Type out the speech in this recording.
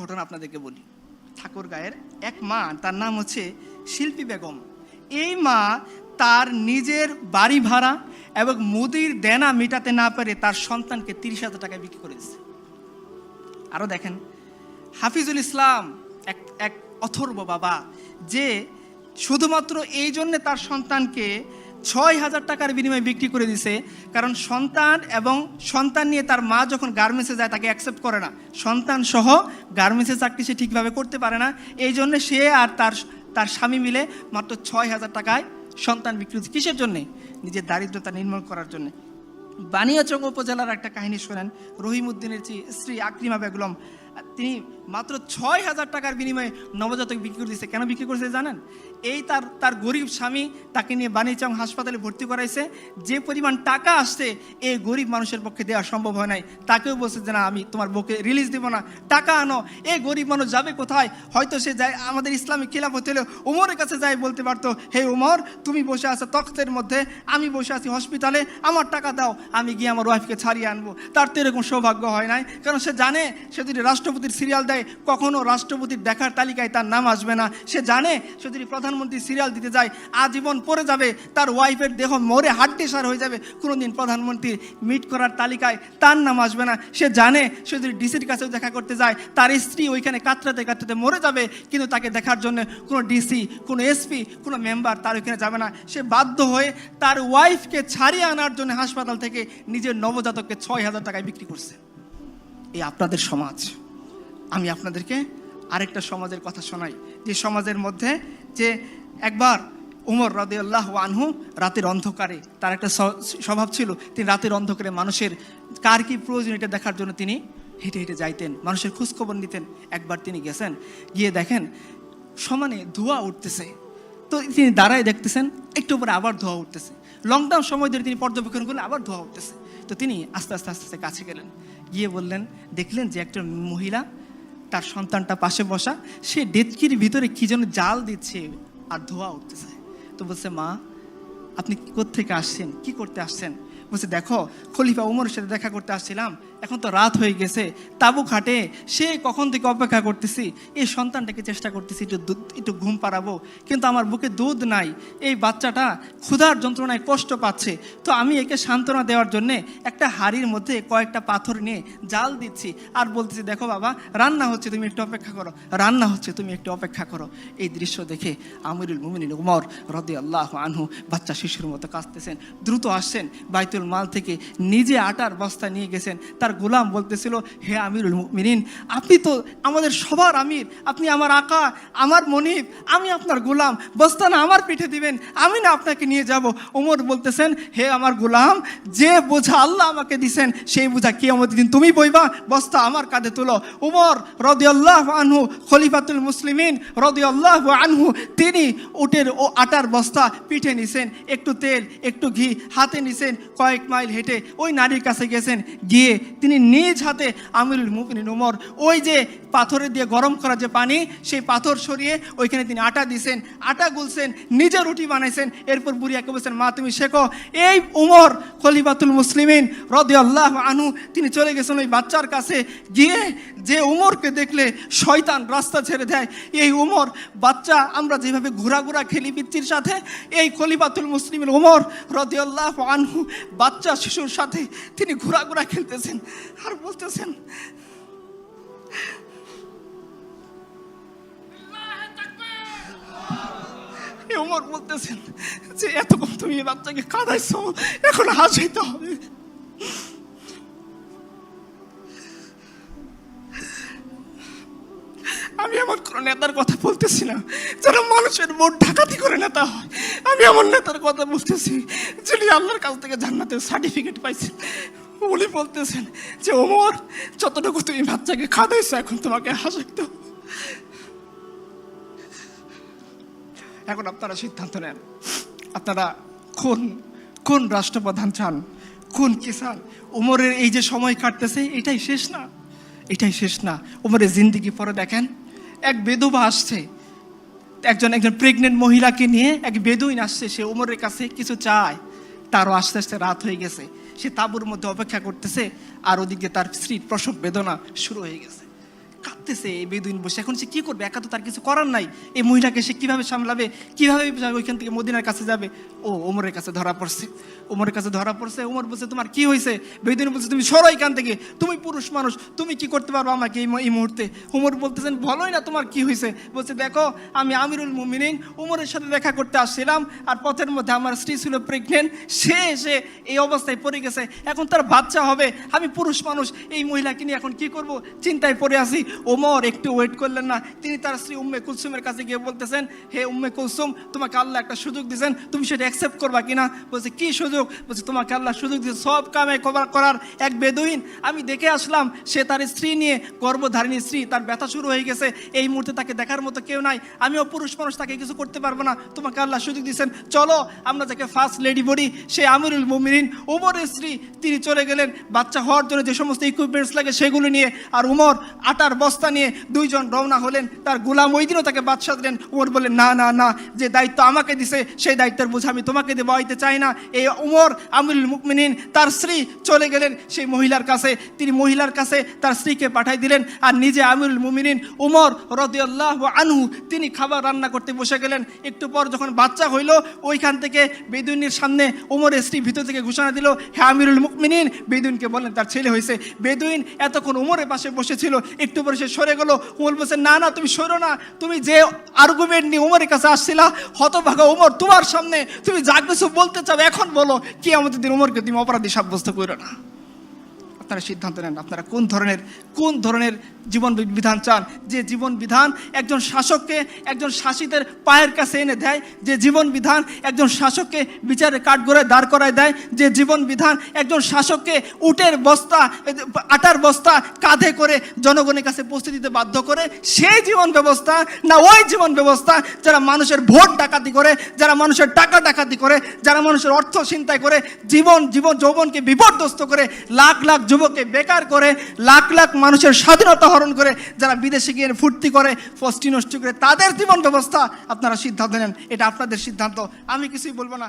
ঘটনা আপনাদেরকে বলি। ঠাকুরগাঁয়ের এক মা, তার নাম হচ্ছে শিল্পী বেগম। এই মা তার নিজের বাড়ি ভাড়া এবং মুদির দেনা মেটাতে না পেরে তার সন্তানকে 30,000 টাকায় বিক্রি করে দিচ্ছে। আরও দেখেন, হাফিজুল ইসলাম এক অথর্ব বাবা, যে শুধুমাত্র এই জন্যে তার সন্তানকে 6,000 টাকার বিনিময়ে বিক্রি করে দিছে, কারণ সন্তান নিয়ে তার মা যখন গার্মেন্টসে যায় তাকে অ্যাকসেপ্ট করে না। সন্তান সহ গার্মেন্টসের চাকরি সে ঠিকভাবে করতে পারে না, এই জন্যে সে আর তার স্বামী মিলে মাত্র 6,000 টাকায় সন্তান বিক্রি হচ্ছে। কিসের জন্যে? নিজের দারিদ্রতা নির্মূল করার জন্যে। বানিয়াচং উপজেলার একটা কাহিনী শোনেন। রহিমউদ্দিনের স্ত্রী আকলিমা বেগম, তিনি মাত্র 6,000 টাকার বিনিময়ে নবজাতক বিক্রি করে দিয়েছে। কেন বিক্রি করেছে জানেন? এই তার গরিব স্বামী তাকে নিয়ে বানিয়াচং হাসপাতালে ভর্তি করাইছে। যে পরিমাণ টাকা আসছে এই গরিব মানুষের পক্ষে দেওয়া সম্ভব হয় নাই। তাকেও বলছে যে না, আমি তোমার বউকে রিলিজ দেবো না, টাকা আনো। এই গরিব মানুষ যাবে কোথায়? হয়তো সে যায়, আমাদের ইসলামিক খিলাফত হলে উমরের কাছে যাই বলতে পারতো, হে উমর, তুমি বসে আছো তখ্তের মধ্যে, আমি বসে আছি হসপিটালে, আমার টাকা দাও, আমি গিয়ে আমার ওয়াইফকে ছাড়িয়ে আনবো। তার তো এরকম সৌভাগ্য হয় নাই, কারণ সে জানে সে যদি রাষ্ট্রপতির সিরিয়াল দেয় কখনো রাষ্ট্রপতির দেখার তালিকায় তার নাম আসবে না। সে জানে সে যদি প্রধানমন্ত্রী সিরিয়াল দিতে যায় আজীবন পড়ে যাবে, তার ওয়াইফের দেহ মরে হাড্ডিসার হয়ে যাবে, কোনোদিন প্রধানমন্ত্রীর মিট করার তালিকায় তার নাম আসবে না। সে জানে সে যদি ডিসির কাছেও দেখা করতে যায় তার স্ত্রী ওইখানে কাতরাতে কাতরাতে মরে যাবে, কিন্তু তাকে দেখার জন্য কোনো ডিসি, কোনো এসপি, কোনো মেম্বার তার ওইখানে যাবে না। সে বাধ্য হয়ে তার ওয়াইফকে ছাড়িয়ে আনার জন্য হাসপাতাল থেকে নিজের নবজাতককে 6,000 টাকায় বিক্রি করছে। এই আপনাদের সমাজ। আমি আপনাদেরকে আরেকটা সমাজের কথা শোনাই, যে সমাজের মধ্যে যে একবার উমর রাদিয়াল্লাহু আনহু রাতের অন্ধকারে, তার একটা স্বভাব ছিল, তিনি রাতের অন্ধকারে মানুষের কার কি প্রয়োজন এটা দেখার জন্য তিনি হেঁটে হেঁটে যাইতেন, মানুষের খোঁজখবর নিতেন। একবার তিনি গেছেন, গিয়ে দেখেন সমানে ধোঁয়া উঠতেছে। তো তিনি দাঁড়ায় দেখতেছেন, একটু পরে আবার ধোঁয়া উঠতেছে। লকডাউন সময় ধরে তিনি পর্যবেক্ষণ করলেন, আবার ধোঁয়া উঠতেছে। তো তিনি আস্তে আস্তে আস্তে আস্তে কাছে গেলেন, গিয়ে বললেন, দেখলেন যে একটা মহিলা তার সন্তানটা পাশে বসা, সে ডেচকির ভিতরে কি যেন জাল দিচ্ছে আর ধোঁয়া উঠতেছে। তো বলছে, মা আপনি কোত্থেকে আসছেন, কি করতে আসছেন? বলছে, দেখো খলিফা উমরের সাথে দেখা করতে আসছিলাম, এখন তো রাত হয়ে গেছে, তাবু খাটে সে কখন থেকে অপেক্ষা করতেছি, এই সন্তানটাকে চেষ্টা করতেছি একটু ঘুম পাড়াবো, কিন্তু আমার বুকে দুধ নাই, এই বাচ্চাটা ক্ষুধার যন্ত্রণায় কষ্ট পাচ্ছে। তো আমি একে সান্ত্বনা দেওয়ার জন্যে একটা হাঁড়ির মধ্যে কয়েকটা পাথর নিয়ে জাল দিচ্ছি আর বলতেছি, দেখো বাবা রান্না হচ্ছে, তুমি একটু অপেক্ষা করো, রান্না হচ্ছে, তুমি একটু অপেক্ষা করো। এই দৃশ্য দেখে আমিরুল মুমিনিন উমর রাদিয়াল্লাহু আনহু বাচ্চা শিশুর মতো কাঁদতেছেন, দ্রুত আসছেন, বাইতুল মাল থেকে নিজে আটার বস্তা নিয়ে গেছেন। তার গোলাম বলতেছিল, হে আমিরুল মুমিনিন, আপনি তো আমাদের সবার আমির, আপনি আমার আকা, আমার মনিব, আমি আপনার গোলাম, বস্তা না আমার পিঠে দিবেন, আমি না আপনাকে নিয়ে যাব। ওমর বলতেছেন, হে আমার গোলাম, যে বোঝা আল্লাহ আমাকে দিছেন সেই বোঝা কিয়ামতের দিন তুমি বইবা, বস্তা আমার কাঁধে তুলো। উমর রাদিয়াল্লাহু আনহু খলিফাতুল মুসলিমিন রাদিয়াল্লাহু আনহু, তিনি উটের ও আটার বস্তা পিঠে নিছেন, একটু তেল একটু ঘি হাতে নিছেন, কয়েক মাইল হেঁটে ওই নারীর কাছে গেছেন, গিয়ে তিনি নিজ হাতে আমিরুল মুমিনিন উমর ওই যে পাথরে দিয়ে গরম করা যে পানি, সেই পাথর সরিয়ে ওইখানে তিনি আটা দিয়েছেন, আটা গুলছেন, নিজে রুটি বানাইছেন। এরপর বুড়িয়াকে বলছেন, মা তুমি শেখো। এই উমর খলিফাতুল মুসলিমিন রাদিয়াল্লাহু আনহু তিনি চলে গেছেন ওই বাচ্চার কাছে, গিয়ে যে উমরকে দেখলে শয়তান রাস্তা ছেড়ে দেয়, এই উমর বাচ্চা, আমরা যেভাবে ঘোরাঘোরা খেলি পিচ্চির সাথে, এই খলিফাতুল মুসলিমিন উমর রাদিয়াল্লাহু আনহু বাচ্চা শিশুর সাথে তিনি ঘোরাঘোরা খেলতেছেন আর বলতেছেন, উমর বলতেছেন যে এতক্ষণ তুমি এই বাচ্চাকে কাঁদাইছো, এখন হাসাইতে হবে। আমি এমন কোন নেতার কথা বলতেছি না যারা মানুষের ভোট ডাকাতি করে নেতা হয়, আমি এমন নেতার কথা বলতেছি যিনি আল্লাহর কাছ থেকে জান্নাতের সার্টিফিকেট পাইছেন। উনি বলতেছেন যে ওমর, যতটুকু তুমি বাচ্চাকে খাদাইছো এখন তোমাকে হাসাইতে হবে। এখন আপনারা সিদ্ধান্ত নেন, আপনারা কোন রাষ্ট্রপ্রধান চান, কোন কি চান? উমরের এই যে সময় কাটতেছে এটাই শেষ না, এটাই শেষ না। উমরের জিন্দিগি পরে দেখেন, এক বেদুবা আসছে, একজন প্রেগনেন্ট মহিলাকে নিয়ে এক বেদুইন আসছে, সে উমরের কাছে কিছু চায়। তারও আস্তে আস্তে রাত হয়ে গেছে, সে তাঁবুর মধ্যে অপেক্ষা করতেছে, আর ওদিকে তার স্ত্রীর প্রসব বেদনা শুরু হয়ে গেছে। কাঁদতেছে এই বেদুইন বসে। এখন সে কি করবে? একা তো তার কিছু করার নাই। এই মহিলাকে সে কিভাবে সামলাবে, কিভাবে ওইখান থেকে মদিনার কাছে যাবে? ও ওমরের কাছে ধরা পড়ছে। ওমরের কাছে ধরা পড়ছে। ওমর বলছে, তোমার কি হয়েছে? বেদুইন বলছে, তুমি সরো এখান থেকে, তুমি পুরুষ মানুষ, তুমি কি করতে পারবো আমাকে এই মুহূর্তে? ওমর বলতেছেন, বলোই না তোমার কি হয়েছে। বলছে, দেখো আমি আমিরুল মুমিনিন ওমরের সাথে দেখা করতে আসছিলাম, আর পথের মধ্যে আমার স্ত্রী ছিল প্রেগনেন্ট, সে এসে এই অবস্থায় পড়ে গেছে, এখন তার বাচ্চা হবে, আমি পুরুষ মানুষ, এই মহিলাকে নিয়ে এখন কি করব, চিন্তায় পড়ে আসি। ওমর একটু ওয়েট করলেন না, তিনি তার স্ত্রী উম্মে কুলসুমের কাছে গিয়ে বলতেছেন, হে উম্মে কুলসুম, তোমাকে আল্লাহ একটা সুযোগ দিয়েছেন, তুমি সেটা অ্যাকসেপ্ট করবা কিনা? বলছে, কি সুযোগ? বলছে, তোমাকে আল্লাহ সুযোগ দিয়েছে সব কামে করার এক বেদুইন আমি দেখে আসলাম, সে তার স্ত্রী নিয়ে, গর্ভধারিণী স্ত্রী, তার ব্যথা শুরু হয়ে গেছে, এই মুহূর্তে তাকে দেখার মতো কেউ নাই, আমিও পুরুষ মানুষ, তাকে কিছু করতে পারবো না, তোমাকে আল্লাহ সুযোগ দিয়েছেন, চলো আমরা যাকে ফার্স্ট লেডি বলি, সে আমিরুল মুমিনিন ওমরের স্ত্রী, তিনি চলে গেলেন বাচ্চা হওয়ার জন্য যে সমস্ত ইকুইপমেন্টস লাগে সেগুলো নিয়ে, আর উমর আটার বস্তা নিয়ে দুইজন রওনা হলেন। তার গোলাম ওই দিনও তাকে বাদশাহ দিলেন। উমর বললেন, না না না, যে দায়িত্ব আমাকে দিছে সেই দায়িত্বের বোঝা আমি তোমাকে দেবো হইতে চাই না। এই উমর আমিরুল মুমিনিন তার স্ত্রী চলে গেলেন সেই মহিলার কাছে, তিনি মহিলার কাছে তার স্ত্রীকে পাঠাই দিলেন, আর নিজে আমিরুল মুমিনিন উমর রাদিয়াল্লাহু আনহু তিনি খাবার রান্না করতে বসে গেলেন। একটু পর যখন বাচ্চা হইল, ওইখান থেকে বেদুইনের সামনে উমরের স্ত্রী ভিতর থেকে ঘোষণা দিল, হে আমিরুল মুমিনিন, বেদুইনকে বলেন তার ছেলে হয়েছে। বেদুইন এতক্ষণ উমরের পাশে বসেছিল, একটু পরে সে সরে গেল। উমর বলছে, না না, তুমি সরো না, তুমি যে আর্গুমেন্ট নিয়ে উমরের কাছে আসছিলা, হতভাগা উমর, তোমার সামনে তুমি যা কিছু বলতে চাও এখন বলো, কি আমাদের দিন উমরকে তুমি অপরাধী সাব্যস্ত করো না। আপনারা সিদ্ধান্ত নেন, আপনারা কোন ধরনের জীবন বিধান চান? যে জীবন বিধান একজন শাসককে একজন শাসিতের পায়ের কাছে এনে দেয়, যে জীবন বিধান একজন শাসককে বিচারে কাঠগড়ায় দাঁড় করায় দেয়, যে জীবন বিধান একজন শাসককে উটের বস্তা, আটার বস্তা কাঁধে করে জনগণের কাছে পৌঁছে দিতে বাধ্য করে, সেই জীবন ব্যবস্থা না ওই জীবন ব্যবস্থা যারা মানুষের ভোট ডাকাতি করে, যারা মানুষের টাকা ডাকাতি করে, যারা মানুষের অর্থ ছিনতাই করে, জীবন যৌবনকে বিপর্যস্ত করে, লাখ লাখ যুবককে বেকার করে, লাখ লাখ মানুষের স্বাধীনতা হরণ করে, যারা বিদেশে গিয়ে ফুর্তি করে, ফষ্টি নষ্ট করে, তাদের জীবন ব্যবস্থা আপনারা সিদ্ধান্ত নেন। এটা আপনাদের সিদ্ধান্ত, আমি কিছুই বলবো না।